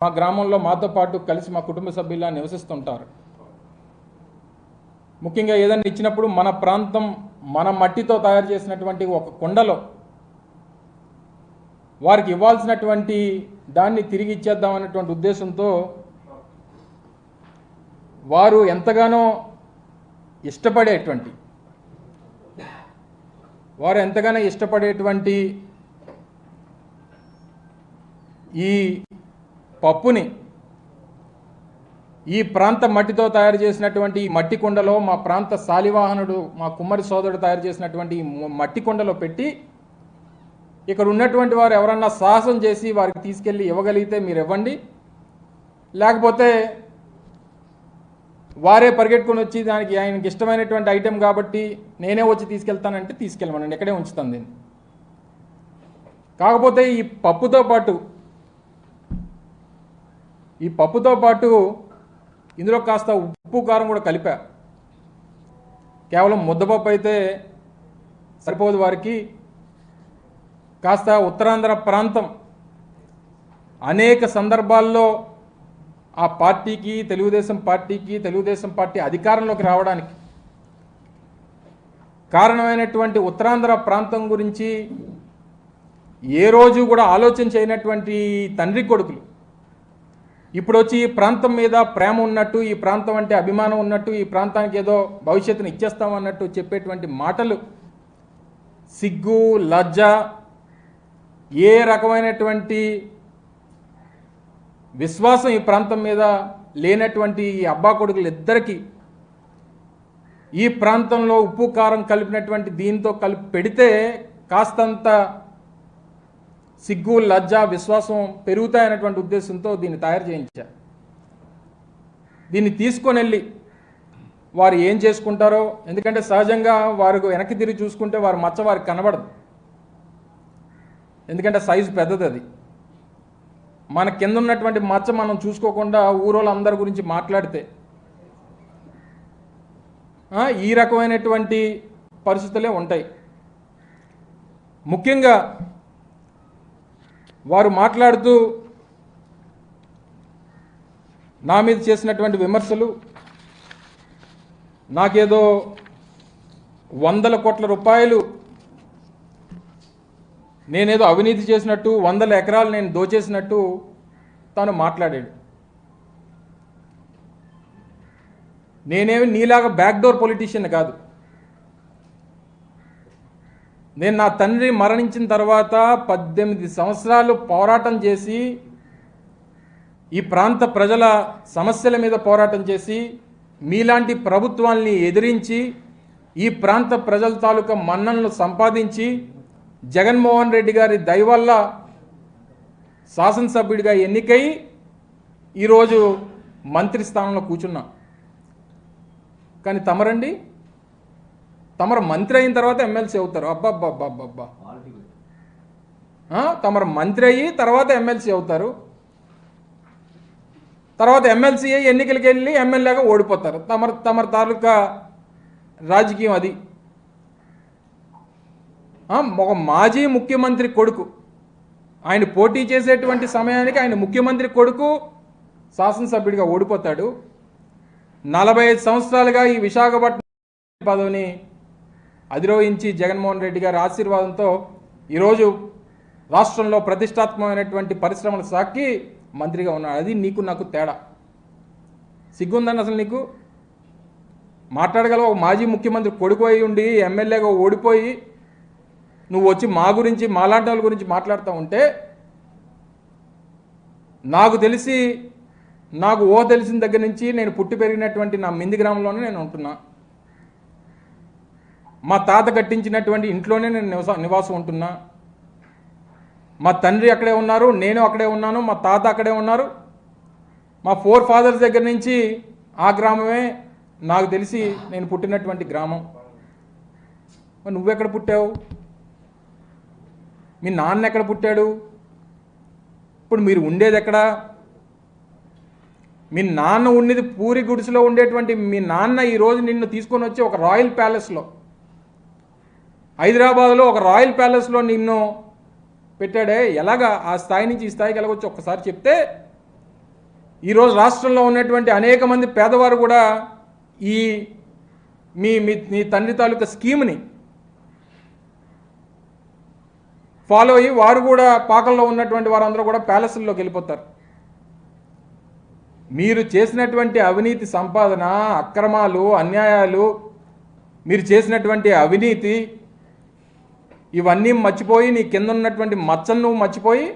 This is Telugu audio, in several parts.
మా గ్రామంలో మాతో పాటు కలిసి మా కుటుంబ సభ్యులా నివసిస్తుంటారు. ముఖ్యంగా ఏదైనా ఇచ్చినప్పుడు మన ప్రాంతం మన మట్టితో తయారు చేసినటువంటి ఒక కుండలో వారికి ఇవ్వాల్సినటువంటి దాన్ని తిరిగి ఇచ్చేద్దామనేటువంటి ఉద్దేశంతో వారు ఎంతగానో ఇష్టపడేటువంటి ఈ పప్పుని ఈ ప్రాంత మట్టితో తయారు చేసినటువంటి మట్టి కుండలో మా ప్రాంత శాలివాహనుడు మా కుమ్మరి సోదరుడు తయారు చేసినటువంటి మట్టి కుండలో పెట్టి ఇక్కడ ఉన్నటువంటి వారు ఎవరన్నా సాహసం చేసి వారికి తీసుకెళ్ళి ఇవ్వగలిగితే మీరు ఇవ్వండి, లేకపోతే వారే పరిగెట్టుకొని వచ్చి దానికి ఆయనకి ఇష్టమైనటువంటి ఐటెం కాబట్టి నేనే వచ్చి తీసుకెళ్తానంటే తీసుకెళ్ళమనండి, ఇక్కడే ఉంచుతాను దీన్ని. కాకపోతే ఈ పప్పుతో పాటు ఇందులో కాస్త ఉప్పు కారం కూడా కలిపా. కేవలం ముద్దపప్పు అయితే సరిపోదు వారికి. కాస్త ఉత్తరాంధ్ర ప్రాంతం అనేక సందర్భాల్లో ఆ పార్టీకి తెలుగుదేశం పార్టీ అధికారంలోకి రావడానికి కారణమైనటువంటి ఉత్తరాంధ్ర ప్రాంతం గురించి ఏ రోజు కూడా ఆలోచన చేయనటువంటి తండ్రి కొడుకులు ఇప్పుడు వచ్చి ఈ ప్రాంతం మీద ప్రేమ ఉన్నట్టు, ఈ ప్రాంతం అంటే అభిమానం ఉన్నట్టు, ఈ ప్రాంతానికి ఏదో భవిష్యత్తును ఇచ్చేస్తామన్నట్టు చెప్పేటువంటి మాటలు సిగ్గు లజ్జ, ఏ రకమైనటువంటి విశ్వాసం ఈ ప్రాంతం మీద లేనటువంటి ఈ అబ్బా కొడుకులు ఇద్దరికీ ఈ ప్రాంతంలో ఉప్పు కారం కలిపినటువంటి దీంతో కలిపి పెడితే కాస్తంత సిగ్గు లజ్జ విశ్వాసం పెరుగుతాయనేటువంటి ఉద్దేశంతో దీన్ని తయారు చేయించారు. దీన్ని తీసుకొని వెళ్ళి వారు ఏం చేసుకుంటారో, ఎందుకంటే సహజంగా వారు వెనక్కి తిరిగి చూసుకుంటే వారి మచ్చ వారికి కనబడదు, ఎందుకంటే సైజు పెద్దది. అది మన కింద ఉన్నటువంటి మచ్చ మనం చూసుకోకుండా ఊరోళ్ళందరి గురించి మాట్లాడితే ఈ రకమైనటువంటి పరిస్థితులే ఉంటాయి. ముఖ్యంగా వారు మాట్లాడుతూ నా మీద చేసినటువంటి విమర్శలు, నాకేదో 100 కోట్ల రూపాయలు నేనేదో అవినీతి చేసినట్టు, 100 ఎకరాలు నేను దోచేసినట్టు తాను మాట్లాడాడు. నేనేమి నీలాగా బ్యాక్డోర్ పొలిటీషియన్ కాదు. నేను నా తండ్రి మరణించిన తర్వాత 18 సంవత్సరాలు పోరాటం చేసి ఈ ప్రాంత ప్రజల సమస్యల మీద పోరాటం చేసి మీలాంటి ప్రభుత్వాల్ని ఎదిరించి ఈ ప్రాంత ప్రజల తాలూకా మన్ననలు సంపాదించి జగన్మోహన్ రెడ్డి గారి దయ వల్ల శాసనసభ్యుడిగా ఎన్నికై ఈరోజు మంత్రి స్థానంలో కూర్చున్నా. కానీ తమరు మంత్రి అయిన తర్వాత ఎమ్మెల్సీ అవుతారు. అబ్బబ్బబ్బబ్బబ్బా, తమరు మంత్రి అయ్యి తర్వాత ఎమ్మెల్సీ అవుతారు. తర్వాత ఎమ్మెల్సీ అయ్యి ఎన్నికలకి వెళ్ళి ఎమ్మెల్యేగా ఓడిపోతారు. తమరు తాలూకా రాజకీయం అది. ఒక మాజీ ముఖ్యమంత్రి కొడుకు, ఆయన పోటీ చేసేటువంటి సమయానికి ఆయన ముఖ్యమంత్రి కొడుకు శాసనసభ్యుడిగా ఓడిపోతాడు. 45 సంవత్సరాలుగా ఈ విశాఖపట్నం పదవిని అధిరోహించి జగన్మోహన్ రెడ్డి గారి ఆశీర్వాదంతో ఈరోజు రాష్ట్రంలో ప్రతిష్టాత్మకమైనటువంటి పరిశ్రమల శాఖకి మంత్రిగా ఉన్నాడు. అది నీకు నాకు తేడా. సిగ్గుందని అసలు నీకు మాట్లాడగలవు? ఒక మాజీ ముఖ్యమంత్రి కొడుకు అయి ఉండి ఎమ్మెల్యేగా ఓడిపోయి నువ్వు వచ్చి మా గురించి మాలాంటి వాళ్ళ గురించి మాట్లాడుతూ ఉంటే, నాకు తెలిసిన దగ్గర నుంచి నేను పుట్టి పెరిగినటువంటి నా మింది గ్రామంలోనే నేను ఉంటున్నా. మా తాత కట్టించినటువంటి ఇంట్లోనే నేను నివాసం ఉంటున్నా. మా తండ్రి అక్కడే ఉన్నారు, నేను అక్కడే ఉన్నాను, మా తాత అక్కడే ఉన్నారు. మా 4 ఫాదర్స్ దగ్గర నుంచి ఆ గ్రామమే నాకు తెలిసి నేను పుట్టినటువంటి గ్రామం. నువ్వెక్కడ పుట్టావు? మీ నాన్న ఎక్కడ పుట్టాడు? ఇప్పుడు మీరు ఉండేది ఎక్కడ? మీ నాన్న ఉండేది పూరి గుడిసెలో ఉండేటువంటి మీ నాన్న ఈరోజు నిన్ను తీసుకొని వచ్చి ఒక రాయల్ ప్యాలెస్లో, హైదరాబాద్లో ఒక రాయల్ ప్యాలెస్లో నిన్ను పెట్టాడే. ఎలాగా ఆ స్థాయి నుంచి ఈ స్థాయికి వెళ్ళవచ్చు ఒక్కసారి చెప్తే ఈరోజు రాష్ట్రంలో ఉన్నటువంటి అనేక మంది పేదవారు కూడా ఈ మీ మీ తండ్రి తాలూకా స్కీమ్ని ఫాలో అయ్యి వారు కూడా పాకల్లో ఉన్నటువంటి వారందరూ కూడా ప్యాలెస్ల్లోకి వెళ్ళిపోతారు. మీరు చేసినటువంటి అవినీతి సంపాదన, అక్రమాలు, అన్యాయాలు, మీరు చేసినటువంటి అవినీతి ఇవన్నీ మర్చిపోయి, నీ కింద ఉన్నటువంటి మచ్చను నువ్వు మర్చిపోయి,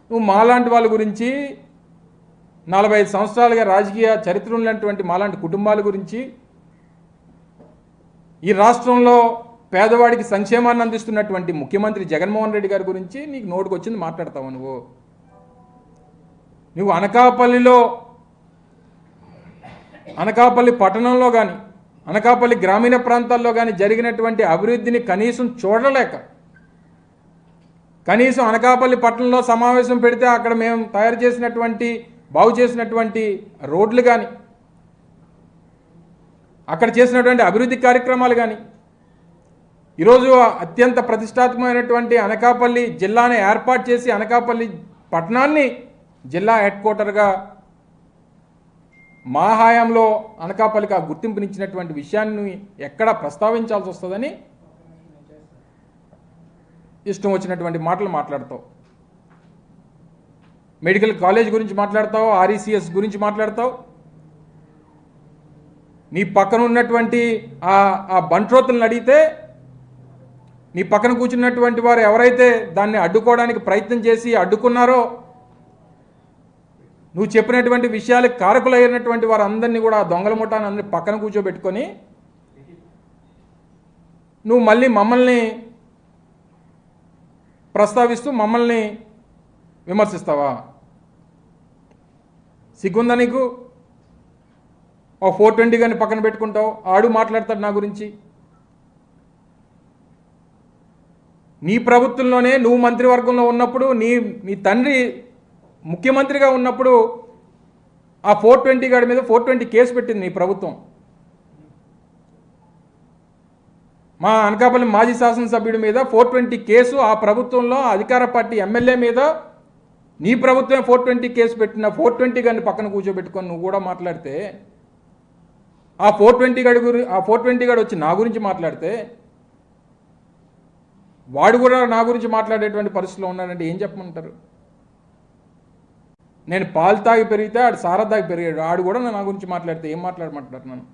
నువ్వు మాలాంటి వాళ్ళ గురించి 45 సంవత్సరాలుగా రాజకీయ చరిత్ర ఉన్నటువంటి మాలాంటి కుటుంబాల గురించి, ఈ రాష్ట్రంలో పేదవాడికి సంక్షేమాన్ని అందిస్తున్నటువంటి ముఖ్యమంత్రి జగన్మోహన్ రెడ్డి గారి గురించి నీకు నోటికి వచ్చింది మాట్లాడతావు. నువ్వు అనకాపల్లి పట్టణంలో కానీ, అనకాపల్లి గ్రామీణ ప్రాంతాల్లో కానీ జరిగినటువంటి అభివృద్ధిని కనీసం చూడలేక, కనీసం అనకాపల్లి పట్టణంలో సమావేశం పెడితే అక్కడ మేము తయారు చేసినటువంటి, బాగు చేసినటువంటి రోడ్లు కానీ, అక్కడ చేసినటువంటి అభివృద్ధి కార్యక్రమాలు కానీ, ఈరోజు అత్యంత ప్రతిష్టాత్మకమైనటువంటి అనకాపల్లి జిల్లాని ఏర్పాటు చేసి అనకాపల్లి పట్టణాన్ని జిల్లా హెడ్ క్వార్టర్గా మా హయాంలో అనకాపల్లికి ఆ గుర్తింపునిచ్చినటువంటి విషయాన్ని ఎక్కడా ప్రస్తావించాల్సి వస్తుందని ఇష్టం వచ్చినటువంటి మాటలు మాట్లాడతావు. మెడికల్ కాలేజ్ గురించి మాట్లాడతావు, ఆర్ఈసిఎస్ గురించి మాట్లాడతావు. నీ పక్కన ఉన్నటువంటి ఆ బంట్రోతులను అడిగితే, నీ పక్కన కూర్చున్నటువంటి వారు ఎవరైతే దాన్ని అడ్డుకోవడానికి ప్రయత్నం చేసి అడ్డుకున్నారో, నువ్వు చెప్పినటువంటి విషయాలకు కారకులైనటువంటి వారందరినీ కూడా దొంగల ముఠాన్ని అందరినీ పక్కన కూర్చోబెట్టుకొని నువ్వు మళ్ళీ మమ్మల్ని ప్రస్తావిస్తూ మమ్మల్ని విమర్శిస్తావా? సిగ్గుందా నీకు? ఓ 420 గారిని పక్కన పెట్టుకుంటావు, ఆడు మాట్లాడతాడు నా గురించి. నీ ప్రభుత్వంలోనే నువ్వు మంత్రివర్గంలో ఉన్నప్పుడు, నీ తండ్రి ముఖ్యమంత్రిగా ఉన్నప్పుడు ఆ 420 గాడి మీద 420 కేసు పెట్టింది నీ ప్రభుత్వం. మా అనకాపల్లి మాజీ శాసనసభ్యుడి మీద 420 కేసు ఆ ప్రభుత్వంలో అధికార పార్టీ ఎమ్మెల్యే మీద నీ ప్రభుత్వమే 420 కేసు పెట్టిన 420 గారిని పక్కన కూర్చోబెట్టుకొని నువ్వు కూడా మాట్లాడితే, ఆ 420 గాడు వచ్చి నా గురించి మాట్లాడితే, వాడు కూడా నా గురించి మాట్లాడేటువంటి పరిస్థితిలో ఉన్నాడంటే ఏం చెప్పమంటారు? నేను పాలు తాగి పెరిగితే ఆడు సారా తాగి పెరిగాడు, ఆడు కూడా నా గురించి మాట్లాడితే ఏం మాట్లాడమంటారు? నన్ను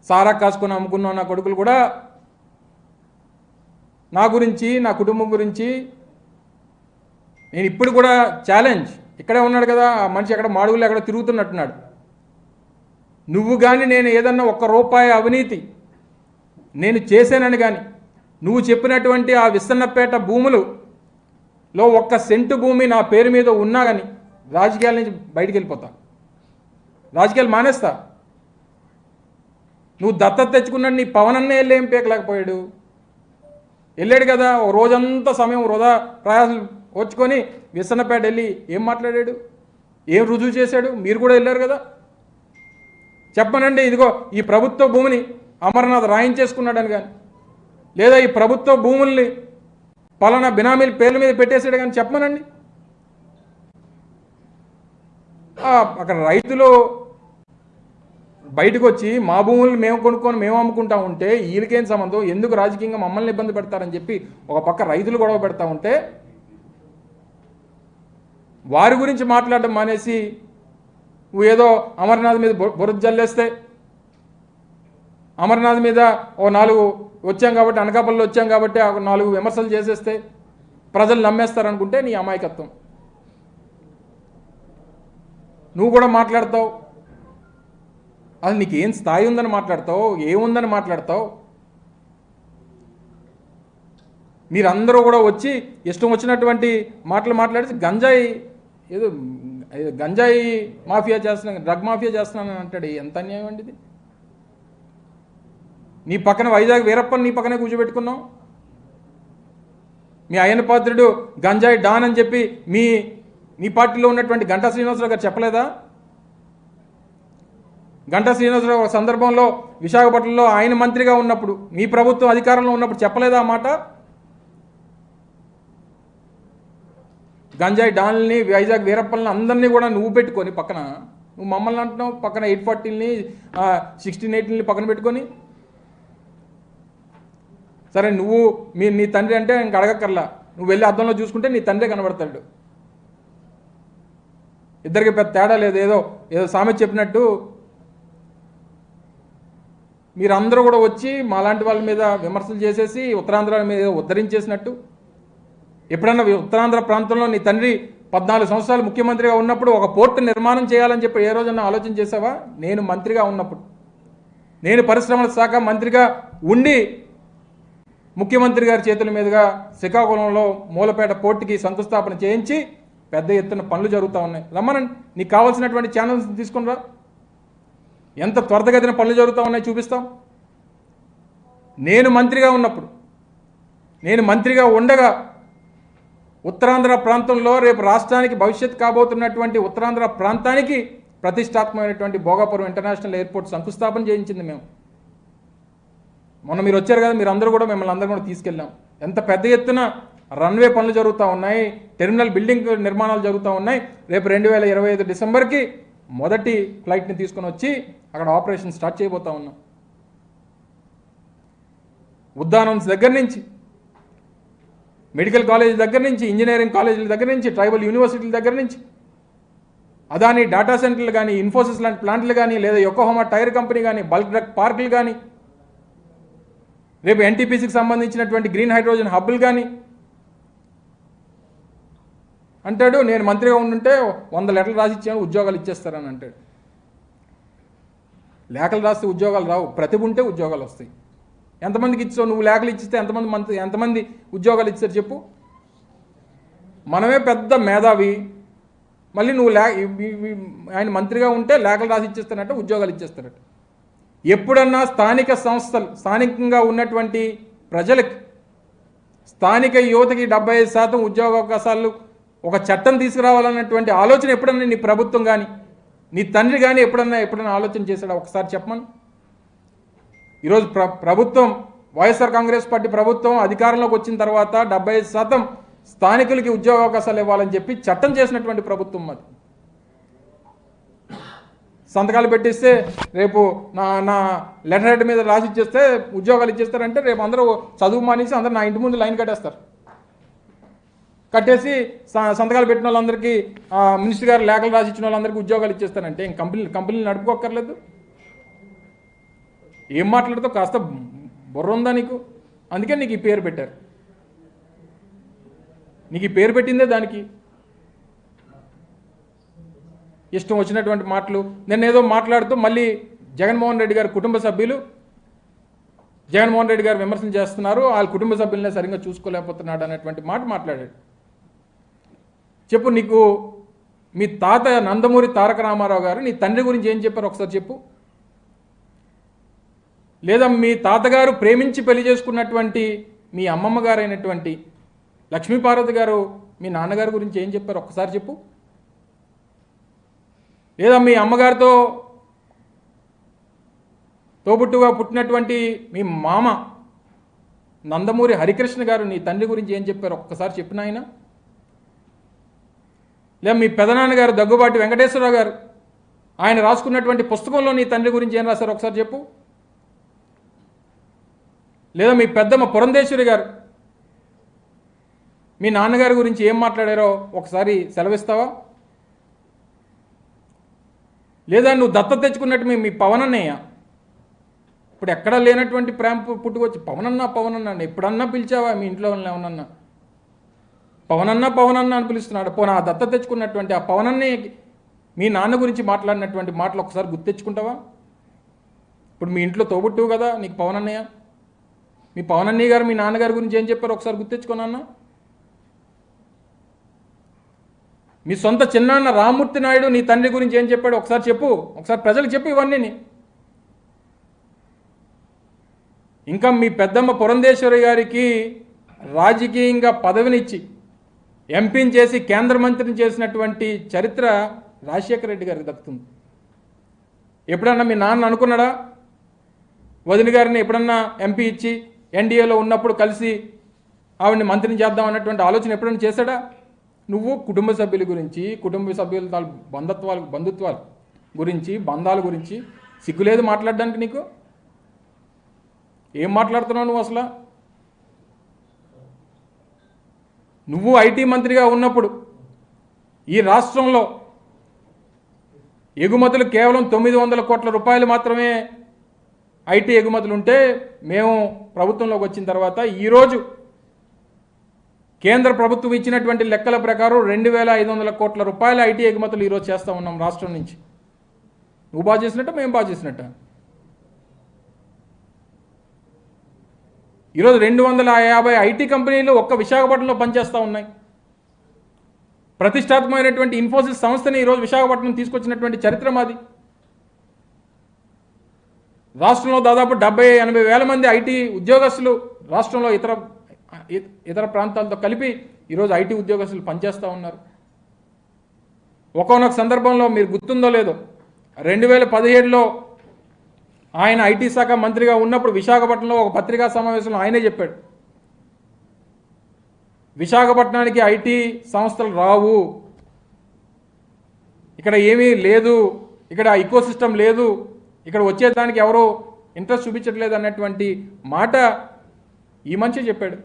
సారా కాసుకొని అమ్ముకున్న నా కొడుకులు కూడా నా గురించి, నా కుటుంబం గురించి, నేను ఇప్పుడు కూడా ఛాలెంజ్, ఇక్కడే ఉన్నాడు కదా ఆ మనిషి, ఎక్కడ మాడుగులు ఎక్కడ తిరుగుతున్నట్టున్నాడు. నువ్వు కానీ నేను ఏదన్నా ₹1 అవినీతి నేను చేశానని కానీ, నువ్వు చెప్పినటువంటి ఆ విసన్నపేట భూములలో 1 సెంటు భూమి నా పేరు మీద ఉన్నా కానీ రాజకీయాల నుంచి బయటికి వెళ్ళిపోతా, రాజకీయాలు మానేస్తా. నువ్వు దత్తత తెచ్చుకున్నాడు, నీ పవనన్నే వెళ్ళి ఏం పీకలేకపోయాడు? వెళ్ళాడు కదా, ఓ రోజంతా సమయం వృధా ప్రయాసాలు వచ్చుకొని విసన్నపేట వెళ్ళి ఏం మాట్లాడాడు, ఏం రుజువు చేశాడు? మీరు కూడా వెళ్ళారు కదా, చెప్పనండి. ఇదిగో ఈ ప్రభుత్వ భూమిని అమరనాథ్ రాయించేసుకున్నాడని కానీ, లేదా ఈ ప్రభుత్వ భూముల్ని పలానా బినామీల పేర్ల మీద పెట్టేసాడు కానీ చెప్పమనండి. అక్కడ రైతులు బయటకు వచ్చి మా భూములు మేము కొనుక్కొని మేము అమ్ముకుంటా ఉంటే వీళ్ళకేం సంబంధం, ఎందుకు రాజకీయంగా మమ్మల్ని ఇబ్బంది పెడతారని చెప్పి ఒక పక్క రైతులు గొడవ పెడతా ఉంటే, వారి గురించి మాట్లాడడం మానేసి నువ్వు ఏదో అమరనాథ్ మీద బురద జల్లేస్తే, అమరనాథ్ మీద ఓ 4 వచ్చాం కాబట్టి, అనకాపల్లిలో వచ్చాం కాబట్టి 4 విమర్శలు చేసేస్తే ప్రజలు నమ్మేస్తారనుకుంటే నీ అమాయకత్వం. నువ్వు కూడా మాట్లాడతావు, అది నీకు ఏం స్థాయి ఉందని మాట్లాడతావు, ఏముందని మాట్లాడతావు? మీరందరూ కూడా వచ్చి ఇష్టం వచ్చినటువంటి మాటలు మాట్లాడి గంజాయి ఏదో గంజాయి మాఫియా చేస్తున్నాను, డ్రగ్ మాఫియా చేస్తున్నానని అంటాడు. ఎంత అన్యాయం అండి ఇది? నీ పక్కన వైజాగ్ వీరప్పని నీ పక్కనే కూర్చోబెట్టుకున్నావు. మీ అయ్యన పాత్రుడు గంజాయి డాన్ అని చెప్పి మీ పార్టీలో ఉన్నటువంటి గంటా శ్రీనివాసరావు గారు చెప్పలేదా? గంటా శ్రీనివాసరావు ఒక సందర్భంలో విశాఖపట్నంలో ఆయన మంత్రిగా ఉన్నప్పుడు, మీ ప్రభుత్వం అధికారంలో ఉన్నప్పుడు చెప్పలేదా ఆ మాట? గంజాయి డాన్లని, వైజాగ్ వీరప్పల్ని అందరినీ కూడా నువ్వు పెట్టుకొని పక్కన, నువ్వు మమ్మల్ని అంటున్నావు పక్కన 840ని 1680ని పక్కన పెట్టుకొని. సరే నువ్వు నీ తండ్రి అంటే ఇంక అడగక్కర్లా, నువ్వు వెళ్ళి అద్దంలో చూసుకుంటే నీ తండ్రే కనబడతాడు. ఇద్దరికి పెద్ద తేడా లేదు. ఏదో సామెత చెప్పినట్టు మీరందరూ కూడా వచ్చి మాలాంటి వాళ్ళ మీద విమర్శలు చేసేసి ఉత్తరాంధ్ర మీద ఉద్ధరించేసినట్టు. ఎప్పుడన్నా ఉత్తరాంధ్ర ప్రాంతంలో నీ తండ్రి 14 సంవత్సరాలు ముఖ్యమంత్రిగా ఉన్నప్పుడు ఒక పోర్టు నిర్మాణం చేయాలని చెప్పి ఏ రోజన్నా ఆలోచన చేసావా? నేను మంత్రిగా ఉన్నప్పుడు, నేను పరిశ్రమల శాఖ మంత్రిగా ఉండి ముఖ్యమంత్రి గారి చేతుల మీదుగా శ్రీకాకుళంలో మూలపేట పోర్టుకి శంకుస్థాపన చేయించి పెద్ద ఎత్తున పనులు జరుగుతూ ఉన్నాయి. రమ్మనండి, నీకు కావాల్సినటువంటి ఛానల్స్ తీసుకుని రా. ఎంత త్వరితగతిన పనులు జరుగుతూ ఉన్నాయి చూపిస్తాం. నేను మంత్రిగా ఉన్నప్పుడు, నేను మంత్రిగా ఉండగా ఉత్తరాంధ్ర ప్రాంతంలో రేపు రాష్ట్రానికి భవిష్యత్తు కాబోతున్నటువంటి ఉత్తరాంధ్ర ప్రాంతానికి ప్రతిష్టాత్మకమైనటువంటి భోగాపురం ఇంటర్నేషనల్ ఎయిర్పోర్ట్ శంకుస్థాపన చేయించింది మేము. మొన్న మీరు వచ్చారు కదా, మీరు అందరూ కూడా మిమ్మల్ని అందరూ కూడా తీసుకెళ్ళాం. ఎంత పెద్ద ఎత్తున రన్వే పనులు జరుగుతూ ఉన్నాయి, టెర్మినల్ బిల్డింగ్ నిర్మాణాలు జరుగుతూ ఉన్నాయి. రేపు 2025 డిసెంబర్కి మొదటి ఫ్లైట్ని తీసుకొని వచ్చి అక్కడ ఆపరేషన్ స్టార్ట్ చేయబోతా ఉన్నాం. ఉద్దానం దగ్గర నుంచి, మెడికల్ కాలేజ్ దగ్గర నుంచి, ఇంజనీరింగ్ కాలేజీల దగ్గర నుంచి, ట్రైబల్ యూనివర్సిటీల దగ్గర నుంచి, అదాని డేటా సెంటర్లు కానీ, ఇన్ఫోసిస్ లాంటి ప్లాంట్లు కానీ, లేదా యొకోహోమా టైర్ కంపెనీ కానీ, బల్క్ డ్రగ్ పార్కులు కానీ, రేపు ఎన్టీపీసీకి సంబంధించినటువంటి గ్రీన్ హైడ్రోజన్ హబ్బులు కానీ. అంటాడు నేను మంత్రిగా ఉండుంటే 100 లెటర్లు రాసి ఇచ్చాను, ఉద్యోగాలు ఇచ్చేస్తారని అంటాడు. లేఖలు రాస్తే ఉద్యోగాలు రావు, ప్రతిభ ఉంటే ఉద్యోగాలు వస్తాయి. ఎంతమందికి ఇచ్చావు నువ్వు? లేఖలు ఇచ్చిస్తే ఎంతమంది ఉద్యోగాలు ఇచ్చారు చెప్పు? మనమే పెద్ద మేధావి, మళ్ళీ నువ్వు ఆయన మంత్రిగా ఉంటే లేఖలు రాసి ఇచ్చేస్తానంటే ఉద్యోగాలు ఇచ్చేస్తారట. ఎప్పుడన్నా స్థానిక సంస్థలు, స్థానికంగా ఉన్నటువంటి ప్రజలకి, స్థానిక యువతకి 75% ఉద్యోగ అవకాశాలు ఒక చట్టం తీసుకురావాలన్నటువంటి ఆలోచన ఎప్పుడన్నా నీ ప్రభుత్వం కానీ, నీ తండ్రి కానీ ఎప్పుడన్నా ఆలోచన చేశాడా? ఒకసారి చెప్పమని. ఈరోజు ప్రభుత్వం, వైఎస్ఆర్ కాంగ్రెస్ పార్టీ ప్రభుత్వం అధికారంలోకి వచ్చిన తర్వాత 75% స్థానికులకి ఉద్యోగ అవకాశాలు ఇవ్వాలని చెప్పి చట్టం చేసినటువంటి ప్రభుత్వం అది. సంతకాలు పెట్టిస్తే రేపు నా లెటర్ హెడ్ మీద రాసి ఇచ్చేస్తే ఉద్యోగాలు ఇచ్చేస్తారంటే రేపు అందరూ చదువు మానేసి అందరూ నా ఇంటి ముందు లైన్ కట్టేస్తారు. కట్టేసి సంతకాలు పెట్టిన వాళ్ళందరికీ, మినిస్టర్ గారు లేఖలు రాసి ఇచ్చిన వాళ్ళందరికీ ఉద్యోగాలు ఇచ్చేస్తానంటే ఇంక కంపెనీలు నడుపుకోక్కర్లేదు. ఏం మాట్లాడుతావు? కాస్త బుర్ర ఉందా నీకు? అందుకే నీకు ఈ పేరు పెట్టారు. నీకు ఈ పేరు పెట్టిందే దానికి. ఇష్టం వచ్చినటువంటి మాటలు. నేను ఏదో మాట్లాడుతూ మళ్ళీ జగన్మోహన్ రెడ్డి గారి కుటుంబ సభ్యులు జగన్మోహన్ రెడ్డి గారు విమర్శలు చేస్తున్నారు, వాళ్ళ కుటుంబ సభ్యులనే సరిగ్గా చూసుకోలేకపోతున్నాడు అనేటువంటి మాట మాట్లాడాడు. చెప్పు, నీకు మీ తాత నందమూరి తారక రామారావు గారు నీ తండ్రి గురించి ఏం చెప్పారు ఒకసారి చెప్పు. లేదా మీ తాతగారు ప్రేమించి పెళ్లి చేసుకున్నటువంటి మీ అమ్మమ్మ గారు అయినటువంటి లక్ష్మీపార్వతి గారు మీ నాన్నగారి గురించి ఏం చెప్పారు ఒక్కసారి చెప్పు. లేదా మీ అమ్మగారితో తోబుట్టుగా పుట్టినటువంటి మీ మామ నందమూరి హరికృష్ణ గారు నీ తండ్రి గురించి ఏం చెప్పారు ఒక్కసారి చెప్పిన ఆయన. లేదా మీ పెదనాన్నగారు దగ్గుబాటి వెంకటేశ్వరరావు గారు ఆయన రాసుకున్నటువంటి పుస్తకంలో నీ తండ్రి గురించి ఏం రాశారు ఒకసారి చెప్పు. లేదా మీ పెద్దమ్మ పురంధేశ్వరి గారు మీ నాన్నగారి గురించి ఏం మాట్లాడారో ఒకసారి సెలవిస్తావా. లేదా నువ్వు దత్త తెచ్చుకున్నట్టు మీ పవనన్నయ్య, ఇప్పుడు ఎక్కడా లేనటువంటి ప్రేమ పుట్టుకొచ్చి పవనన్న ఎప్పుడన్నా పిలిచావా? మీ ఇంట్లో ఏమన్నా పవనన్న అని పిలుస్తున్నాడు. పోనా ఆ దత్త తెచ్చుకున్నటువంటి ఆ పవనన్నయ్యకి మీ నాన్న గురించి మాట్లాడినటువంటి మాటలు ఒకసారి గుర్తెచ్చుకుంటావా? ఇప్పుడు మీ ఇంట్లో తోబుట్టువు కదా నీకు పవనన్నయ్య. మీ పవనన్నయ్య గారు మీ నాన్నగారి గురించి ఏం చెప్పారు ఒకసారి గుర్తెచ్చుకున్నా. మీ సొంత చిన్నాన్న రామ్మూర్తి నాయుడు నీ తండ్రి గురించి ఏం చెప్పాడు ఒకసారి చెప్పు. ఒకసారి ప్రజలకు చెప్పు ఇవన్నీ. ఇంకా మీ పెద్దమ్మ పురంధేశ్వరి గారికి రాజకీయంగా పదవినిచ్చి ఎంపీని చేసి కేంద్ర మంత్రిని చేసినటువంటి చరిత్ర రాజశేఖర రెడ్డి గారికి దక్కుతుంది. ఎప్పుడన్నా మీ నాన్న అనుకున్నాడా వదిన గారిని ఎప్పుడన్నా ఎంపీ ఇచ్చి ఎన్డీఏలో ఉన్నప్పుడు కలిసి ఆవిడని మంత్రిని చేద్దాం అన్నటువంటి ఆలోచన ఎప్పుడన్నా చేశాడా? నువ్వు కుటుంబ సభ్యుల గురించి, కుటుంబ సభ్యుల బంధుత్వాల గురించి, బంధాల గురించి సిగ్గులేదు మాట్లాడడానికి నీకు? ఏం మాట్లాడుతున్నావు నువ్వు అసలు? నువ్వు ఐటీ మంత్రిగా ఉన్నప్పుడు ఈ రాష్ట్రంలో ఎగుమతులు కేవలం 900 కోట్ల రూపాయలు మాత్రమే ఐటీ ఎగుమతులు ఉంటే, మేము ప్రభుత్వంలోకి వచ్చిన తర్వాత ఈరోజు కేంద్ర ప్రభుత్వం ఇచ్చినటువంటి లెక్కల ప్రకారం 2500 కోట్ల రూపాయల ఐటీ ఎగుమతులు ఈరోజు చేస్తూ ఉన్నాం రాష్ట్రం నుంచి. నువ్వు బాగా చేసినట్ట, మేము బాగా చేసినట్ట? ఈరోజు 250 ఐటీ కంపెనీలు ఒక్క విశాఖపట్నంలో పనిచేస్తూ ఉన్నాయి. ప్రతిష్టాత్మకమైనటువంటి ఇన్ఫోసిస్ సంస్థని ఈరోజు విశాఖపట్నం తీసుకొచ్చినటువంటి చరిత్ర మాది. రాష్ట్రంలో దాదాపు 70-80 వేల మంది ఐటీ ఉద్యోగస్తులు రాష్ట్రంలో ఇతర ప్రాంతాలతో కలిపి ఈరోజు ఐటీ ఉద్యోగస్తులు పనిచేస్తూ ఉన్నారు. ఒక్కొక్క సందర్భంలో మీరు గుర్తుందో లేదో, 2017లో ఆయన ఐటీ శాఖ మంత్రిగా ఉన్నప్పుడు విశాఖపట్నంలో ఒక పత్రికా సమావేశంలో ఆయనే చెప్పాడు, విశాఖపట్నానికి ఐటీ సంస్థలు రావు, ఇక్కడ ఏమీ లేదు, ఇక్కడ ఇకోసిస్టమ్ లేదు, ఇక్కడ వచ్చేదానికి ఎవరో ఇంట్రెస్ట్ చూపించట్లేదు అన్నటువంటి మాట ఈ మనిషి చెప్పాడు.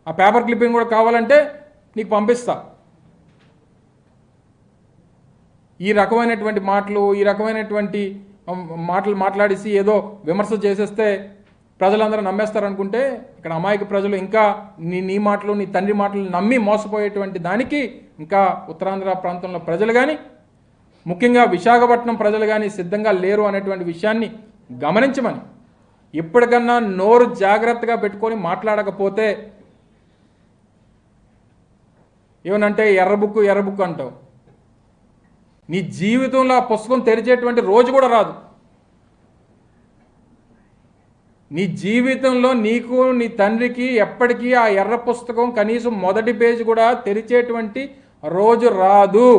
ఆ పేపర్ క్లిప్పింగ్ కూడా కావాలంటే నీకు పంపిస్తా. ఈ రకమైనటువంటి మాటలు మాట్లాడేసి ఏదో విమర్శ చేసేస్తే ప్రజలందరూ నమ్మేస్తారనుకుంటే, ఇక్కడ అమాయక ప్రజలు ఇంకా నీ మాటలు, నీ తండ్రి మాటలు నమ్మి మోసపోయేటువంటి దానికి ఇంకా ఉత్తరాంధ్ర ప్రాంతంలో ప్రజలు కానీ, ముఖ్యంగా విశాఖపట్నం ప్రజలు కానీ సిద్ధంగా లేరు అనేటువంటి విషయాన్ని గమనించమని, ఇప్పటికన్నా నోరు జాగ్రత్తగా పెట్టుకొని మాట్లాడకపోతే ఏమనంటే ఎర్ర బుక్కు అంటావు. నీ జీవితంలో ఆ పుస్తకం తెరిచేటువంటి రోజు కూడా రాదు. నీ జీవితంలో నీకు, నీ తండ్రికి ఎప్పటికీ ఆ ఎర్ర పుస్తకం కనీసం మొదటి పేజీ కూడా తెరిచేటువంటి రోజు రాదు.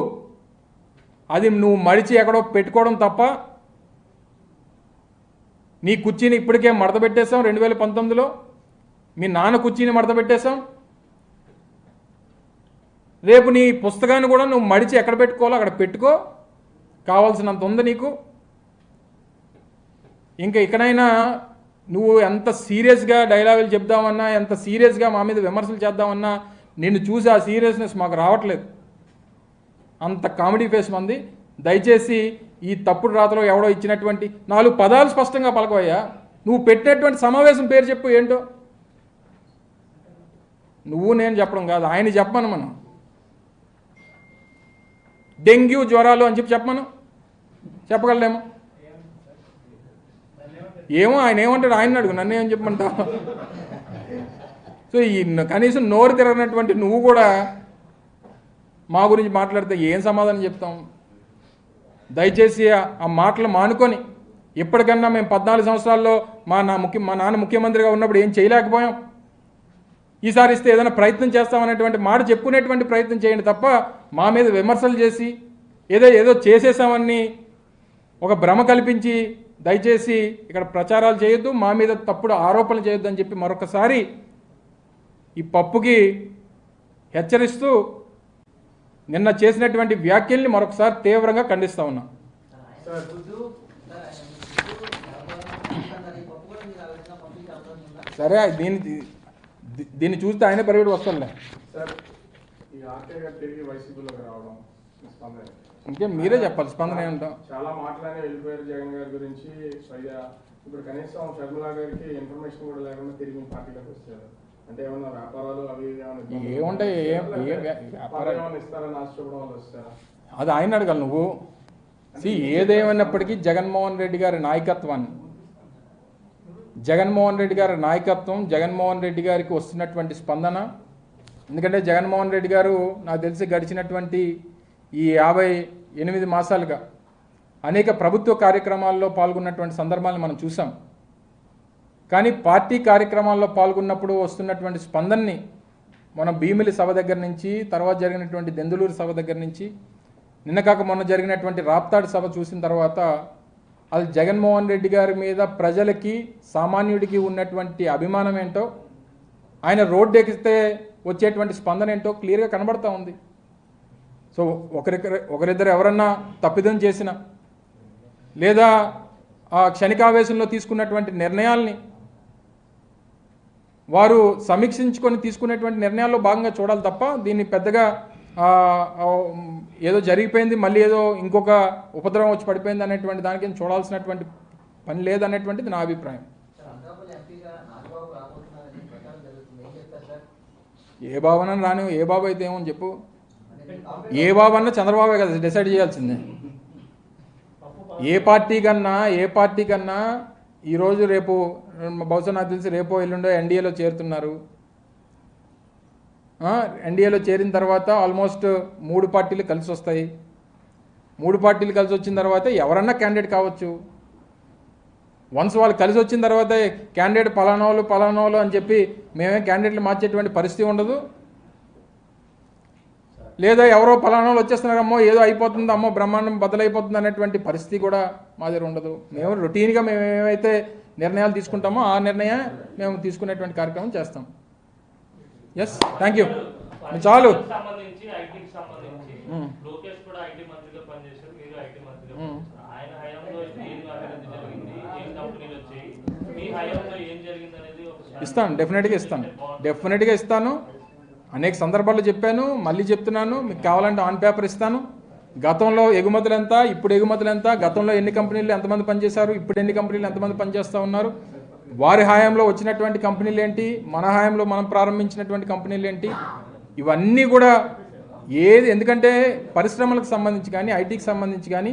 అది నువ్వు మడిచి ఎక్కడో పెట్టుకోవడం తప్ప. నీ కుర్చీని ఇప్పటికే మడత పెట్టేశాం. 2019లో మీ నాన్న కుర్చీని మడత పెట్టేశాం. రేపు నీ పుస్తకాన్ని కూడా నువ్వు మడిచి ఎక్కడ పెట్టుకోవాలో అక్కడ పెట్టుకో, కావాల్సినంత ఉంది నీకు. ఇంకా ఇక్కడైనా నువ్వు ఎంత సీరియస్గా డైలాగులు చెప్దామన్నా, ఎంత సీరియస్గా మా మీద విమర్శలు చేద్దామన్నా, నిన్ను చూసి ఆ సీరియస్నెస్ మాకు రావట్లేదు. అంత కామెడీ ఫేస్ మంది. దయచేసి ఈ తప్పుడు రాతలో ఎవడో ఇచ్చినటువంటి 4 పదాలు స్పష్టంగా పలకవయ్యా. నువ్వు పెట్టినటువంటి సమావేశం పేరు చెప్పు ఏంటో. నువ్వు నేను చెప్పడం కాదు, ఆయన చెప్పమను. మనం డెంగ్యూ జ్వరాలు అని చెప్పమను, చెప్పగలలేమో. ఏమో ఆయన ఏమంటాడు, ఆయన అడుగు, నన్ను ఏమని చెప్పమంటావు. సో ఈ కనీసం నోరు తిరగనటువంటి నువ్వు కూడా మా గురించి మాట్లాడితే ఏం సమాధానం చెప్తాం? దయచేసి ఆ మాటలు మానుకొని, ఇప్పటికన్నా మేము 14 సంవత్సరాల్లో మా నాన్న ముఖ్యమంత్రిగా ఉన్నప్పుడు ఏం చేయలేకపోయాం, ఈసారి ఇస్తే ఏదైనా ప్రయత్నం చేస్తామనేటువంటి మాట చెప్పుకునేటువంటి ప్రయత్నం చేయండి తప్ప మా మీద విమర్శలు చేసి ఏదో చేసేసామని ఒక భ్రమ కల్పించి దయచేసి ఇక్కడ ప్రచారాలు చేయొద్దు, మా మీద తప్పుడు ఆరోపణలు చేయొద్దు అని చెప్పి మరొకసారి ఈ పప్పుకి హెచ్చరిస్తూ నిన్న చేసినటువంటి వ్యాఖ్యల్ని మరొకసారి తీవ్రంగా ఖండిస్తా ఉన్నాం. సరే, దీన్ని చూస్తే ఆయన పరిగెడు వస్తుందిలే. ఇంకే మీరే చెప్పాలి స్పందన ఏంటో. చాలా మాట్లాడి వెళ్ళిపోయారు జగన్ గారి గురించి. ఇప్పుడు కనీసం షర్మిల గారికి ఇన్ఫర్మేషన్ కూడా లేకుండా తిరిగి పార్టీలోకి వచ్చారు. అంటే ఏమన్నా వ్యాపారాలు అవి ఏముంటాయి, వ్యాపారాలు ఇస్తారని ఆశపడడం వాళ్ళు వస్తారా? అది ఆయన అడగాలి నువ్వు. ఏదేమైనప్పటికీ జగన్మోహన్ రెడ్డి గారి నాయకత్వం, జగన్మోహన్ రెడ్డి గారికి వస్తున్నటువంటి స్పందన. ఎందుకంటే జగన్మోహన్ రెడ్డి గారు నాకు తెలిసి గడిచినటువంటి ఈ 58 మాసాలుగా అనేక ప్రభుత్వ కార్యక్రమాల్లో పాల్గొన్నటువంటి సందర్భాలను మనం చూసాం. కానీ పార్టీ కార్యక్రమాల్లో పాల్గొన్నప్పుడు వస్తున్నటువంటి స్పందనని మనం భీమిలి సభ దగ్గర నుంచి, తర్వాత జరిగినటువంటి దెందులూరు సభ దగ్గర నుంచి, నిన్న కాక మొన్న జరిగినటువంటి రాప్తాడు సభ చూసిన తర్వాత అది జగన్మోహన్ రెడ్డి గారి మీద ప్రజలకి, సామాన్యుడికి ఉన్నటువంటి అభిమానం ఏంటో, ఆయన రోడ్డు ఎక్కితే వచ్చేటువంటి స్పందన ఏంటో క్లియర్గా కనబడతా ఉంది. సో ఒకరిద్దరు ఎవరన్నా తప్పిదం చేసినా లేదా ఆ క్షణికావేశంలో తీసుకున్నటువంటి నిర్ణయాల్ని వారు సమీక్షించుకొని తీసుకునేటువంటి నిర్ణయాల్లో భాగంగా చూడాలి తప్ప దీన్ని పెద్దగా ఏదో జరిగిపోయింది మళ్ళీ ఏదో ఇంకొక ఉపద్రవం వచ్చి పడిపోయింది అనేటువంటి దానికి చూడాల్సినటువంటి పని లేదనేటువంటిది నా అభిప్రాయం. ఏ బాబు రాని ఏ బాబు అయితే ఏమో చెప్పు, ఏ బాబు అన్నా చంద్రబాబే కదా డిసైడ్ చేయాల్సిందే. ఏ పార్టీ కన్నా ఈరోజు రేపు బహుశా నాకు తెలిసి రేపో ఎల్లుండో ఎన్డీఏలో చేరుతున్నారు. ఎన్డీఏలో చేరిన తర్వాత ఆల్మోస్ట్ 3 పార్టీలు కలిసి వస్తాయి. 3 పార్టీలు కలిసి వచ్చిన తర్వాత ఎవరన్నా క్యాండిడేట్ కావచ్చు. వన్స్ వాళ్ళు కలిసి వచ్చిన తర్వాత క్యాండిడేట్ పలానోళ్ళు అని చెప్పి మేమే క్యాండిడేట్లు మార్చేటువంటి పరిస్థితి ఉండదు. లేదా ఎవరో పలానోళ్ళు వచ్చేస్తున్నారమ్మో ఏదో అయిపోతుంది, అమ్మో బ్రహ్మాండం బద్దలైపోతుంది అనేటువంటి పరిస్థితి కూడా మా దగ్గర ఉండదు. మేము రొటీన్గా మేము ఏమైతే నిర్ణయాలు తీసుకుంటామో ఆ నిర్ణయం మేము తీసుకునేటువంటి కార్యక్రమం చేస్తాం. Yes, thank you. చాలు. ఇస్తాను, డెఫినెట్గా ఇస్తాను. అనేక సందర్భాల్లో చెప్పాను, మళ్ళీ చెప్తున్నాను. మీకు కావాలంటే ఆన్ పేపర్ ఇస్తాను. గతంలో ఎగుమతులు ఎంత, ఇప్పుడు ఎగుమతులు ఎంత, గతంలో ఎన్ని కంపెనీలు ఎంతమంది పనిచేశారు, ఇప్పుడు ఎన్ని కంపెనీలు ఎంతమంది పనిచేస్తూ ఉన్నారు, వారి హయాంలో వచ్చినటువంటి కంపెనీలు ఏంటి, మన హయాంలో మనం ప్రారంభించినటువంటి కంపెనీలు ఏంటి, ఇవన్నీ కూడా ఎందుకంటే పరిశ్రమలకు సంబంధించి కానీ ఐటీకి సంబంధించి కానీ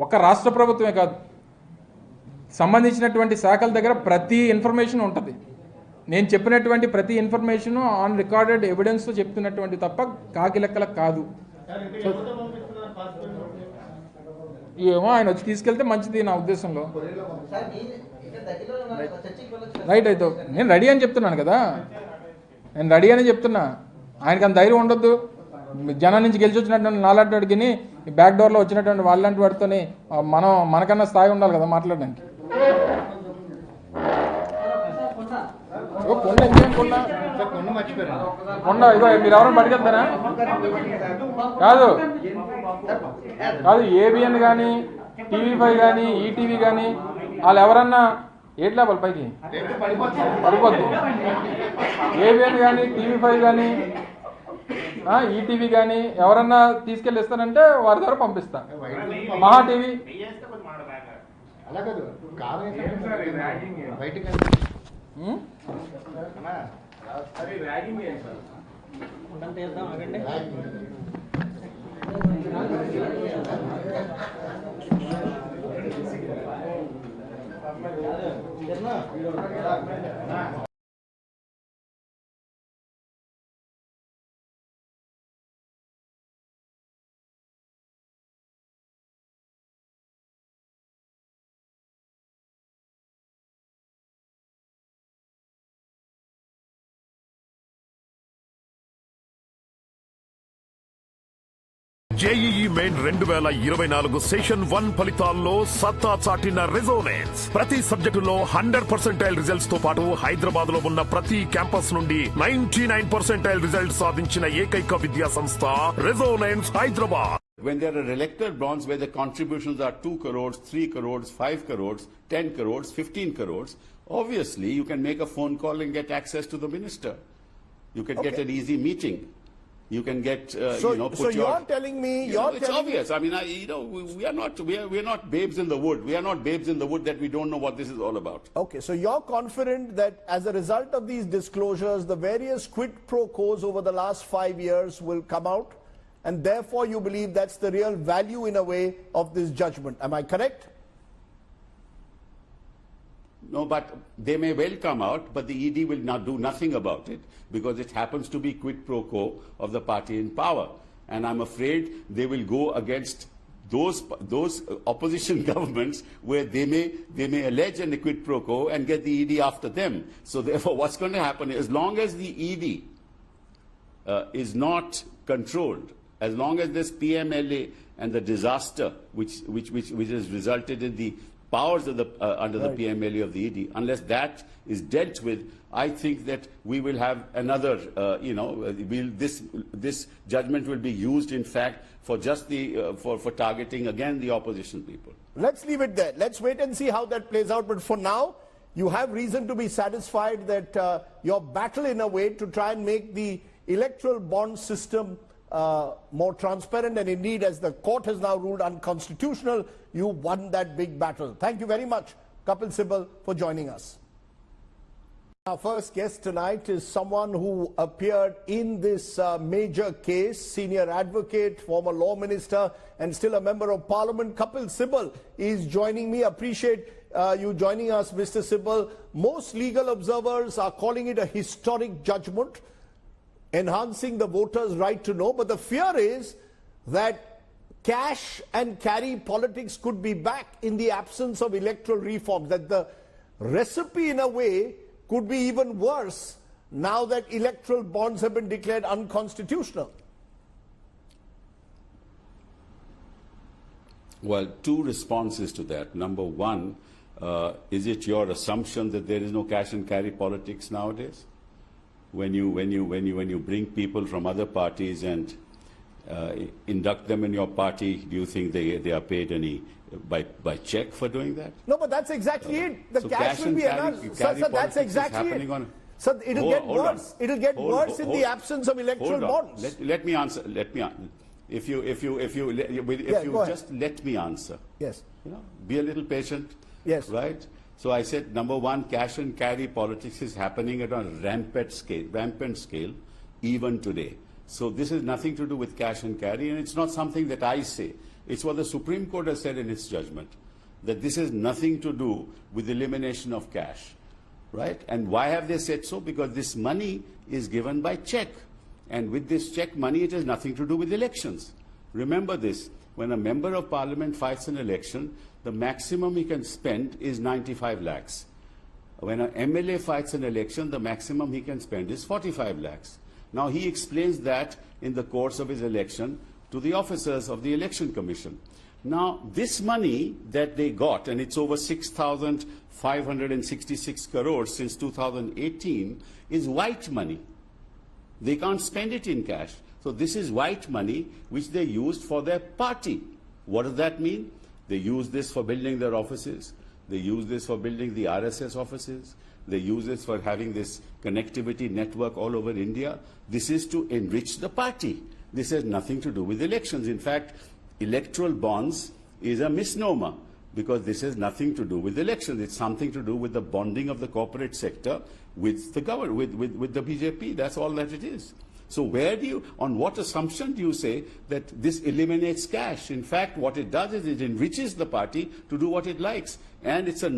ఒక రాష్ట్ర ప్రభుత్వమే కాదు, సంబంధించినటువంటి శాఖల దగ్గర ప్రతి ఇన్ఫర్మేషన్ ఉంటుంది. నేను చెప్పినటువంటి ప్రతి ఇన్ఫర్మేషను ఆన్ రికార్డెడ్ ఎవిడెన్స్తో చెప్తున్నటువంటి తప్ప కాకి లెక్కలకు కాదు. ఏమో ఆయన వచ్చి తీసుకెళ్తే మంచిది నా ఉద్దేశంలో. రైట్, అయితే నేను రెడీ అని చెప్తున్నాను కదా, నేను రెడీ అని చెప్తున్నా. ఆయనకి అంత ధైర్యం ఉండొద్దు. జనం నుంచి గెలిచి వచ్చినటువంటి నాలాంటి వాడికి బ్యాక్ డోర్లో వచ్చినటువంటి వాళ్ళంటి వాడితోని మనకన్నా స్థాయి ఉండాలి కదా మాట్లాడడానికి. కొండ ఇదో మీరు ఎవరైనా పట్టుకెళ్తారా? కాదు, ఏబిఎన్ కానీ టీవీ5 కానీ ఈటీవీ కానీ వాళ్ళు ఎవరన్నా ఏట్లా వాళ్ళ పైకి పడిపోద్దు. ఏబిఎన్ కానీ టీవీ5 కానీ ఈటీవీ కానీ ఎవరన్నా తీసుకెళ్ళి ఇస్తానంటే వారి ద్వారా పంపిస్తా. మహా టీవీ జేఈఈ మెయిన్ 2024 సెషన్ 1 ఫలితాల్లో సత్తా చాటిన రెజోనెన్స్. ప్రతి సబ్జెక్టులో 100% రిజల్ట్స్ తో పాటు హైదరాబాద్ లో ఉన్న ప్రతి క్యాంపస్ నుండి 99% రిజల్ట్ సాధించిన ఏకైక విద్యా సంస్థ Resonance Hyderabad. When there are elected bonds where the contributions are 2 crores, 3 crores, 5 crores, 10 crores, 15 crores, obviously you can make a phone call and get access to the minister. You can get an easy meeting. You can get, so you're telling me, it's obvious. I mean, we are not babes in the wood. We are not babes in the wood that we don't know what this is all about. Okay, so you're confident that as a result of these disclosures, the various quid pro quos over the last 5 years will come out, and therefore you believe that's the real value in a way of this judgment. Am I correct? No, but they may well come out, but the ED will not do nothing about it because it happens to be quid pro quo of the party in power. And I'm afraid they will go against those opposition governments where they may allege a quid pro quo and get the ED after them. So therefore what's going to happen is, as long as the ED is not controlled, as long as this PMLA and the disaster which has resulted in the powers of the, under the PMLA of the ED. Unless that is dealt with, I think that we will have another, this judgment will be used, in fact, for just the, for targeting again the opposition people. Let's leave it there. Let's wait and see how that plays out. But for now, you have reason to be satisfied that your battle in a way to try and make the electoral bond system more transparent, and indeed, as the court has now ruled unconstitutional, you won that big battle. Thank you very much, Kapil Sibal, for joining us. Our first guest tonight is someone who appeared in this major case, senior advocate, former law minister, and still a member of parliament. Kapil Sibal is joining me. Appreciate you joining us, Mr. Sibal. Most legal observers are calling it a historic judgment, enhancing the voters' right to know. But the fear is that cash and carry politics could be back in the absence of electoral reforms, that the recipe in a way could be even worse now that electoral bonds have been declared unconstitutional. Well, two responses to that. Number one, is it your assumption that there is no cash and carry politics nowadays? When you bring people from other parties and induct them in your party, do you think they are paid any by check for doing that? No, but that's exactly it. The so cash will be announced. Sir, that's exactly it. So it'll get worse. It'll get worse in the absence of electoral bonds. Let me answer. If you just let me answer. Yes. Be a little patient. Yes. Right. So I said, number one, cash and carry politics is happening at a rampant scale, even today. So this has nothing to do with cash and carry, and it's not something that I say. It's what the Supreme Court has said in its judgment, that this has nothing to do with elimination of cash, right? And why have they said so? Because this money is given by check, and with this check money, it has nothing to do with elections. Remember this, when a member of parliament fights an election, the maximum he can spend is 95 lakhs. When an MLA fights an election, the maximum he can spend is 45 lakhs. Now, he explains that in the course of his election to the officers of the Election Commission. Now, this money that they got, and it's over 6,566 crores since 2018, is white money. They can't spend it in cash. So this is white money which they used for their party. What does that mean? They use this for building their offices. They use this for building the RSS offices. They use this for having this connectivity network all over India. This is to enrich the party. This has nothing to do with elections. In fact, electoral bonds is a misnomer, because this has nothing to do with elections. It's something to do with the bonding of the corporate sector with the government, with the BJP. That's all that it is. So where do you, on what assumption do you say that this eliminates cash? In fact, what it does is it enriches the party to do what it likes. And it's a